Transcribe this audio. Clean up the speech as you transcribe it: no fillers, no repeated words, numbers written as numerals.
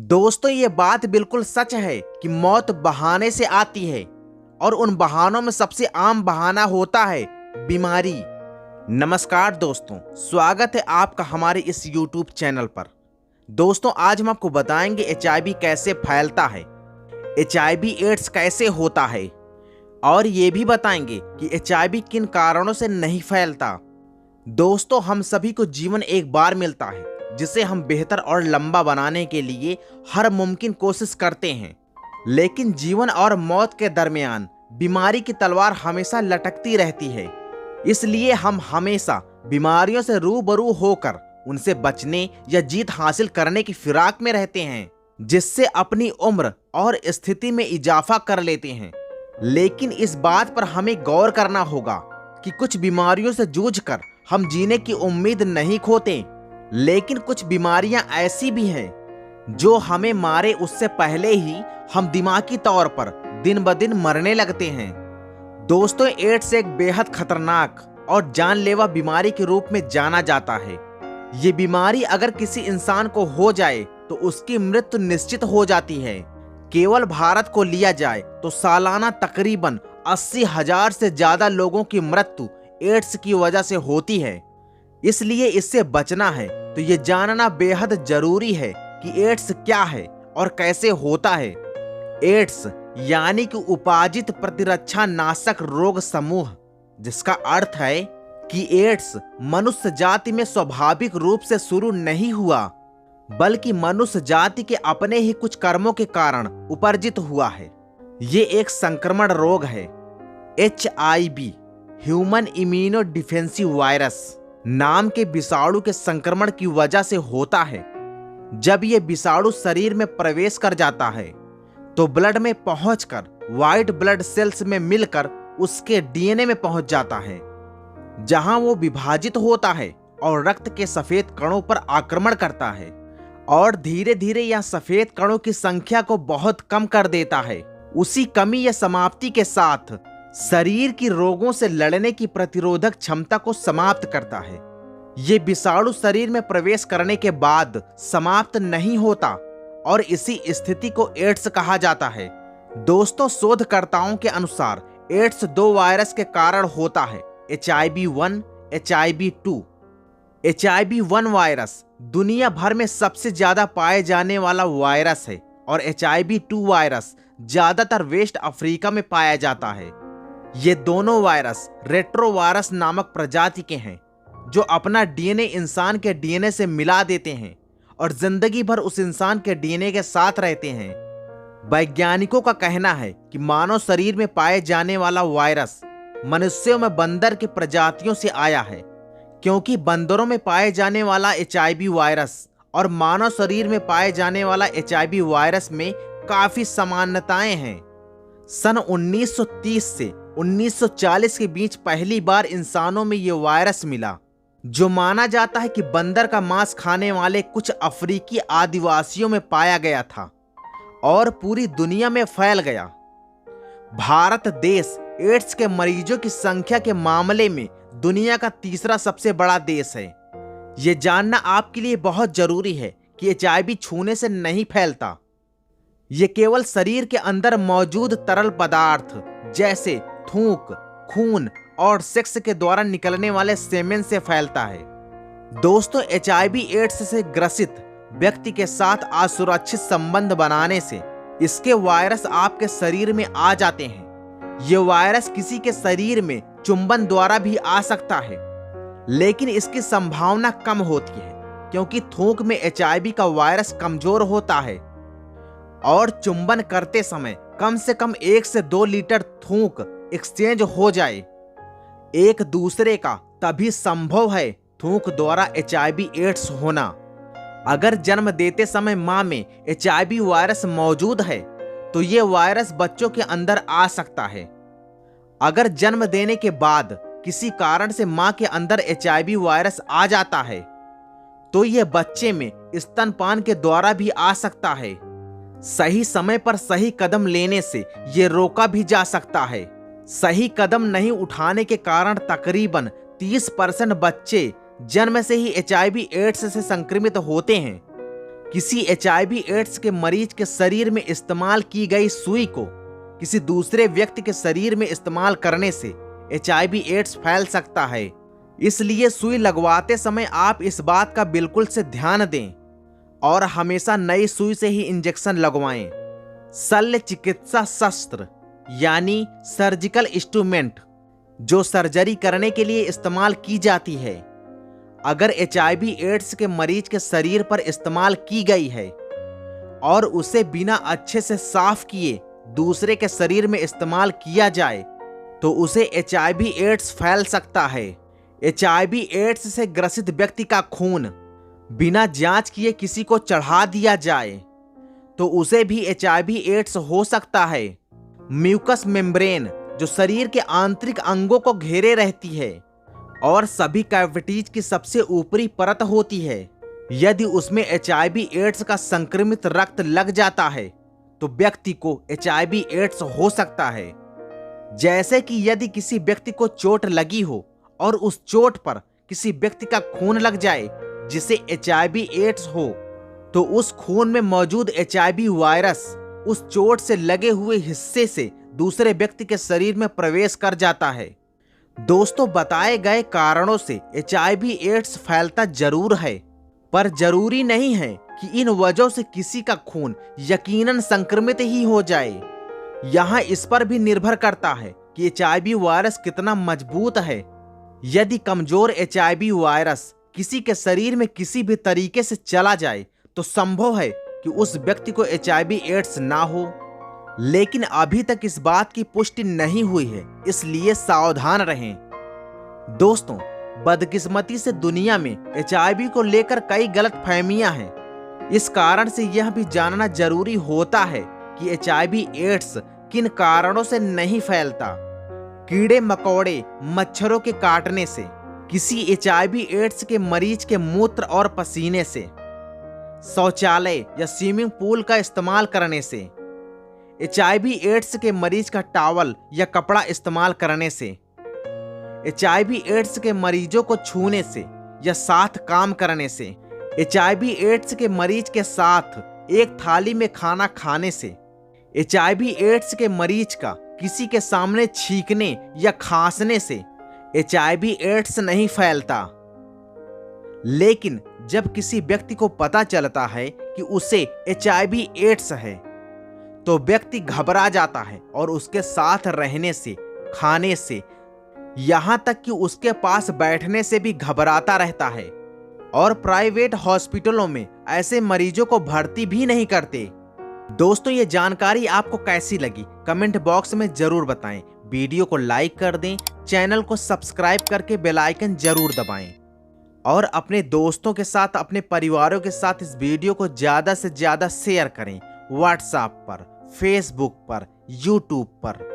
दोस्तों, ये बात बिल्कुल सच है कि मौत बहाने से आती है और उन बहानों में सबसे आम बहाना होता है बीमारी। नमस्कार दोस्तों, स्वागत है आपका हमारे इस YouTube चैनल पर। दोस्तों, आज हम आपको बताएंगे HIV कैसे फैलता है, HIV एड्स कैसे होता है और ये भी बताएंगे कि HIV किन कारणों से नहीं फैलता। दोस्तों, हम सभी को जीवन एक बार मिलता है जिसे हम बेहतर और लंबा बनाने के लिए हर मुमकिन कोशिश करते हैं, लेकिन जीवन और मौत के दरमियान बीमारी की तलवार हमेशा लटकती रहती है। इसलिए हम हमेशा बीमारियों से रूबरू होकर उनसे बचने या जीत हासिल करने की फिराक में रहते हैं, जिससे अपनी उम्र और स्थिति में इजाफा कर लेते हैं। लेकिन इस बात पर हमें गौर करना होगा कि कुछ बीमारियों से जूझकर हम जीने की उम्मीद नहीं खोते, लेकिन कुछ बीमारियां ऐसी भी हैं जो हमें मारे उससे पहले ही हम दिमागी तौर पर दिन ब दिन मरने लगते हैं। दोस्तों, एड्स एक बेहद खतरनाक और जानलेवा बीमारी के रूप में जाना जाता है। ये बीमारी अगर किसी इंसान को हो जाए तो उसकी मृत्यु निश्चित हो जाती है। केवल भारत को लिया जाए तो सालाना तकरीबन 80,000 से ज्यादा लोगों की मृत्यु एड्स की वजह से होती है। इसलिए इससे बचना है तो ये जानना बेहद जरूरी है कि एड्स क्या है और कैसे होता है। एड्स यानी कि उपार्जित प्रतिरक्षा नाशक रोग समूह, जिसका अर्थ है कि एड्स मनुष्य जाति में स्वाभाविक रूप से शुरू नहीं हुआ, बल्कि मनुष्य जाति के अपने ही कुछ कर्मों के कारण उपार्जित हुआ है। ये एक संक्रमण रोग है। HIV human immuno defensive virus नाम के विषाणु के संक्रमण की वजह से होता है। जब ये विषाणु शरीर में प्रवेश कर जाता है तो ब्लड में पहुंचकर व्हाइट ब्लड सेल्स में मिलकर उसके DNA में पहुंच जाता है, जहां वो विभाजित होता है और रक्त के सफेद कणों पर आक्रमण करता है और धीरे धीरे यह सफेद कणों की संख्या को बहुत कम कर देता है। उसी कमी या समाप्ति के साथ शरीर की रोगों से लड़ने की प्रतिरोधक क्षमता को समाप्त करता है। ये विषाणु शरीर में प्रवेश करने के बाद समाप्त नहीं होता और इसी स्थिति को एड्स कहा जाता है। दोस्तों, शोधकर्ताओं के अनुसार एड्स 2 वायरस के कारण होता है, HIV-1, HIV-2। HIV-1 वायरस दुनिया भर में सबसे ज्यादा पाए जाने वाला वायरस है और HIV-2 वायरस ज्यादातर वेस्ट अफ्रीका में पाया जाता है। ये दोनों वायरस रेट्रोवायरस नामक प्रजाति के हैं, जो अपना DNA इंसान के DNA से मिला देते हैं और जिंदगी भर उस इंसान के DNA के साथ रहते हैं। वैज्ञानिकों का कहना है कि मानव शरीर में पाए जाने वाला वायरस मनुष्यों में बंदर की प्रजातियों से आया है, क्योंकि बंदरों में पाए जाने वाला HIV वायरस और मानव शरीर में पाए जाने वाला HIV वायरस में काफी समानताएं हैं। सन 1930 से 1940 के बीच पहली बार इंसानों में यह वायरस मिला, जो माना जाता है कि बंदर का मांस खाने वाले कुछ अफ्रीकी आदिवासियों में पाया गया था और पूरी दुनिया में फैल गया। भारत देश एड्स के मरीजों की संख्या के मामले में दुनिया का तीसरा सबसे बड़ा देश है। यह जानना आपके लिए बहुत जरूरी है कि HIV छूने से नहीं फैलता। यह केवल शरीर के अंदर मौजूद तरल पदार्थ जैसे थूक, खून और सेक्स के द्वारा निकलने वाले सेमेन से फैलता है। दोस्तों, HIV एड्स से ग्रसित व्यक्ति के साथ असुरक्षित संबंध बनाने से इसके वायरस आपके शरीर में आ जाते हैं। ये वायरस किसी के शरीर में चुंबन द्वारा भी आ सकता है, लेकिन इसकी संभावना कम होती है क्योंकि थूक में HIV का वायरस कमजोर होता है और चुंबन करते समय कम से कम 1 से 2 लीटर थूक एक्सचेंज हो जाए एक दूसरे का, तभी संभव है थूक द्वारा HIV एड्स होना। अगर जन्म देते समय मां में HIV वायरस मौजूद है तो ये वायरस बच्चों के अंदर आ सकता है। अगर जन्म देने के बाद किसी कारण से मां के अंदर HIV वायरस आ जाता है तो ये बच्चे में स्तनपान के द्वारा भी आ सकता है। सही समय पर सही कदम लेने से ये रोका भी जा सकता है। सही कदम नहीं उठाने के कारण तकरीबन 30% बच्चे जन्म से ही HIV एड्स से संक्रमित होते हैं। किसी HIV एड्स के मरीज के शरीर में इस्तेमाल की गई सुई को किसी दूसरे व्यक्ति के शरीर में इस्तेमाल करने से HIV एड्स फैल सकता है। इसलिए सुई लगवाते समय आप इस बात का बिल्कुल से ध्यान दें और हमेशा नई सुई से ही इंजेक्शन लगवाएं। शल्य चिकित्सा शस्त्र यानी सर्जिकल इंस्ट्रूमेंट जो सर्जरी करने के लिए इस्तेमाल की जाती है, अगर HIV एड्स के मरीज के शरीर पर इस्तेमाल की गई है और उसे बिना अच्छे से साफ किए दूसरे के शरीर में इस्तेमाल किया जाए तो उसे HIV एड्स फैल सकता है। HIV एड्स से ग्रसित व्यक्ति का खून बिना जांच किए किसी को चढ़ा दिया जाए तो उसे भी HIV एड्स हो सकता है। म्यूकस मेम्ब्रेन जो शरीर के आंतरिक अंगों को घेरे रहती है और सभी कैविटीज की सबसे ऊपरी परत होती है, यदि उसमें HIV एड्स का संक्रमित रक्त लग जाता है तो व्यक्ति को HIV एड्स हो सकता है। जैसे कि यदि किसी व्यक्ति को चोट लगी हो और उस चोट पर किसी व्यक्ति का खून लग जाए जिसे HIV एड्स हो, तो उस खून में मौजूद HIV वायरस उस चोट से लगे हुए हिस्से से दूसरे व्यक्ति के शरीर में प्रवेश कर जाता है। दोस्तों, बताए गए कारणों से HIV एड्स फैलता जरूर है, पर जरूरी नहीं है कि इन वजहों से किसी का खून यकीनन संक्रमित ही हो जाए। यहाँ इस पर भी निर्भर करता है कि HIV वायरस कितना मजबूत है। यदि कमजोर HIV वायरस किसी के शरीर में किसी भी तरीके से चला जाए तो संभव है कि उस व्यक्ति को HIV एड्स ना हो, लेकिन अभी तक इस बात की पुष्टि नहीं हुई है, इसलिए सावधान रहें। दोस्तों, बदकिस्मती से दुनिया में HIV को लेकर कई गलतफहमियां हैं। इस कारण से यह भी जानना जरूरी होता है कि HIV एड्स किन कारणों से नहीं फैलता। कीड़े मकोड़े मच्छरों के काटने से, किसी HIV एड्स के मरीज के मूत्र और पसीने से, शौचालय या स्विमिंग पूल का इस्तेमाल करने से, HIV एड्स के मरीज का टॉवल या कपड़ा इस्तेमाल करने से, HIV एड्स के मरीजों को छूने से या साथ काम करने से, HIV एड्स के मरीज के साथ एक थाली में खाना खाने से, HIV एड्स के मरीज का किसी के सामने छींकने या खांसने से HIV एड्स नहीं फैलता। लेकिन जब किसी व्यक्ति को पता चलता है कि उसे HIV एड्स है तो व्यक्ति घबरा जाता है और उसके साथ रहने से, खाने से, यहाँ तक कि उसके पास बैठने से भी घबराता रहता है और प्राइवेट हॉस्पिटलों में ऐसे मरीजों को भर्ती भी नहीं करते। दोस्तों, ये जानकारी आपको कैसी लगी कमेंट बॉक्स में जरूर बताएं। वीडियो को लाइक कर दें, चैनल को सब्सक्राइब करके बेल आइकन जरूर दबाएं और अपने दोस्तों के साथ, अपने परिवारों के साथ इस वीडियो को ज़्यादा से ज़्यादा शेयर करें। व्हाट्सएप पर, फेसबुक पर, यूट्यूब पर।